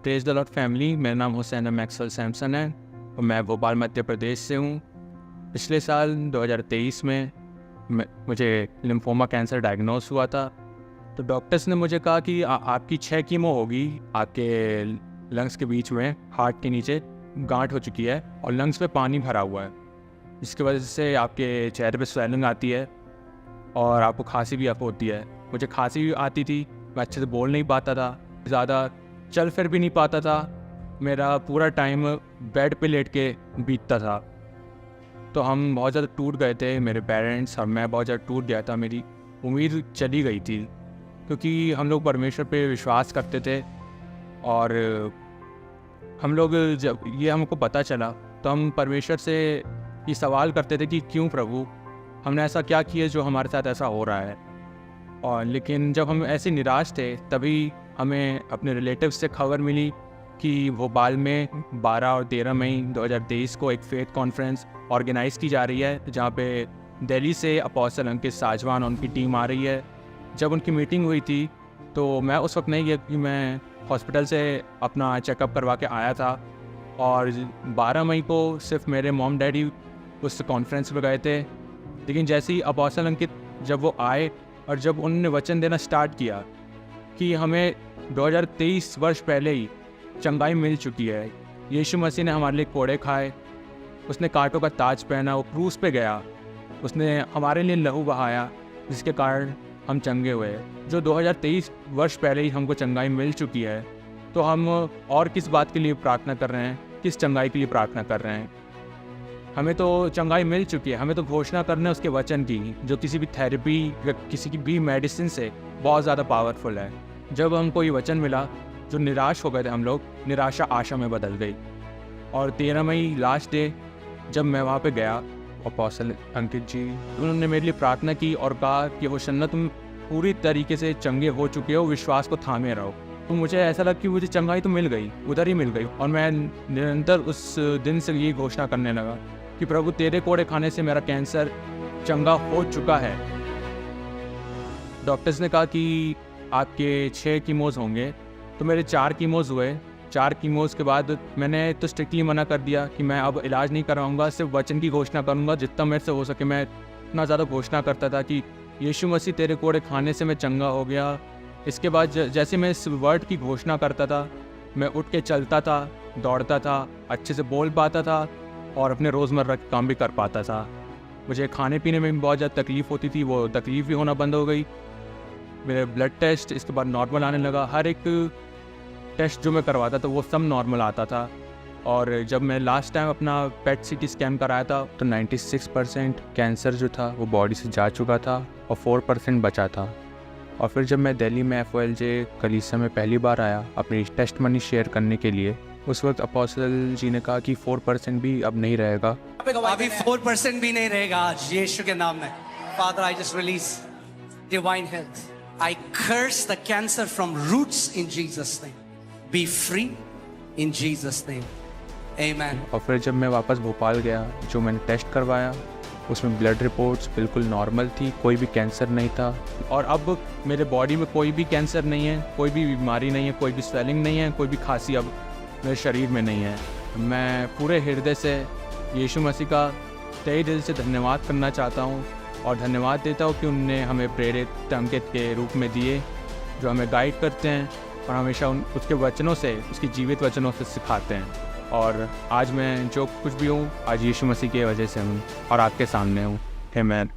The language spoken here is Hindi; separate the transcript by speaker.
Speaker 1: Praise the Lord family. मेरा नाम हुसैन मैक्सवेल सैमसन है और मैं भोपाल मध्य प्रदेश से हूँ। पिछले साल 2023 में मुझे लिम्फोमा कैंसर डायग्नोस हुआ था। तो डॉक्टर्स ने मुझे कहा कि आपकी 6 कीमो होगी, आपके लंग्स के बीच में हार्ट के नीचे गांठ हो चुकी है और लंग्स में पानी भरा हुआ है, जिसकी वजह से आपके चेहरे पे स्वेलिंग आती है और आपको खांसी भी होती है। मुझे खांसी भी आती थी, मैं अच्छे से बोल नहीं पाता था, ज़्यादा चल फिर भी नहीं पाता था। मेरा पूरा टाइम बेड पे लेट के बीतता था। तो हम बहुत ज़्यादा टूट गए थे, मेरे पेरेंट्स और मैं बहुत ज़्यादा टूट गया था। मेरी उम्मीद चली गई थी क्योंकि हम लोग परमेश्वर पे विश्वास करते थे और हम लोग जब ये हमको पता चला तो हम परमेश्वर से ये सवाल करते थे कि क्यों प्रभु, हमने ऐसा क्या किया जो हमारे साथ ऐसा हो रहा है। और लेकिन जब हम ऐसे निराश थे तभी हमें अपने रिलेटिव्स से खबर मिली कि भोपाल में 12 और 13 मई 2023 को एक फेथ कॉन्फ्रेंस ऑर्गेनाइज़ की जा रही है, जहाँ पे दिल्ली से अपोस्टल अंकित साजवान और उनकी टीम आ रही है। जब उनकी मीटिंग हुई थी तो मैं उस वक्त नहीं गया कि मैं हॉस्पिटल से अपना चेकअप करवा के आया था। और 12 मई को सिर्फ मेरे मॉम डैडी उस कॉन्फ्रेंस में गए थे। लेकिन जैसे ही अपोस्टल अंकित जब वो आए और जब उन्होंने वचन देना स्टार्ट किया कि हमें 2023 वर्ष पहले ही चंगाई मिल चुकी है, यीशु मसीह ने हमारे लिए कोड़े खाए, उसने कांटों का ताज पहना, वो क्रूस पे गया, उसने हमारे लिए लहू बहाया, जिसके कारण हम चंगे हुए। जो 2023 वर्ष पहले ही हमको चंगाई मिल चुकी है, तो हम और किस बात के लिए प्रार्थना कर रहे हैं, किस चंगाई के लिए प्रार्थना कर रहे हैं। हमें तो चंगाई मिल चुकी है, हमें तो घोषणा करना है उसके वचन की, जो किसी भी थेरेपी या किसी की भी मेडिसिन से बहुत ज़्यादा पावरफुल है। जब हमको ये वचन मिला, जो निराश हो गए थे हम लोग, निराशा आशा में बदल गई। और 13 मई लास्ट डे जब मैं वहाँ पे गया, अपोस्टल अंकित जी उन्होंने मेरे लिए प्रार्थना की और कहा कि होशन्ना, तुम पूरी तरीके से चंगे हो चुके हो, विश्वास को थामे रहो। तो मुझे ऐसा लगा कि मुझे चंगाई तो मिल गई, उधर ही मिल गई। और मैं निरंतर उस दिन से ये घोषणा करने लगा कि प्रभु, तेरे कोड़े खाने से मेरा कैंसर चंगा हो चुका है। डॉक्टर्स ने कहा कि आपके 6 कीमोज होंगे, तो मेरे 4 कीमोज हुए। 4 कीमोज के बाद मैंने तो स्ट्रिक्टली मना कर दिया कि मैं अब इलाज नहीं कराऊंगा, सिर्फ वचन की घोषणा करूंगा। जितना मेरे से हो सके मैं इतना ज़्यादा घोषणा करता था कि यीशु मसीह तेरे कोड़े खाने से मैं चंगा हो गया। इसके बाद जैसे मैं इस वर्ड की घोषणा करता था, मैं उठ के चलता था, दौड़ता था, अच्छे से बोल पाता था और अपने रोज़मर्रा के काम भी कर पाता था। मुझे खाने पीने में भी बहुत ज़्यादा तकलीफ़ होती थी, वो तकलीफ़ भी होना बंद हो गई। मेरे ब्लड टेस्ट इसके बाद नॉर्मल आने लगा। हर एक टेस्ट जो मैं करवाता था वो सब नॉर्मल आता था। और जब मैं लास्ट टाइम अपना पेट सीटी स्कैन कराया था तो 96% कैंसर जो था वो बॉडी से जा चुका था और 4% बचा था। और फिर जब मैं दिल्ली में FOLJ कलीसिया में पहली बार आया अपनी टेस्ट मनी शेयर करने के लिए, उस वक्त अपोस्टल जी ने कहा कि 4% भी अब नहीं रहेगा।
Speaker 2: अभी 4% भी नहीं रहेगा आज यीशु के नाम में। Father, I just release divine health. I curse the cancer from roots in Jesus' name. Be free in Jesus' name. Amen.
Speaker 1: और फिर जब मैं वापस भोपाल गया, जो मैंने टेस्ट करवाया उसमें ब्लड रिपोर्ट्स बिल्कुल नॉर्मल थी, कोई भी कैंसर नहीं था। और अब मेरे बॉडी में कोई भी कैंसर नहीं है, कोई भी बीमारी नहीं है, कोई भी स्वेलिंग नहीं है, कोई भी खांसी अब मेरे शरीर में नहीं है। मैं पूरे हृदय से यीशु मसीह का तहे दिल से धन्यवाद करना चाहता हूँ और धन्यवाद देता हूँ कि उनने हमें प्रेरित अंकित के रूप में दिए, जो हमें गाइड करते हैं और हमेशा उसके वचनों से, उसके जीवित वचनों से सिखाते हैं। और आज मैं जो कुछ भी हूँ, आज यीशु मसीह की वजह से हूँ और आपके सामने हूँ। आमीन।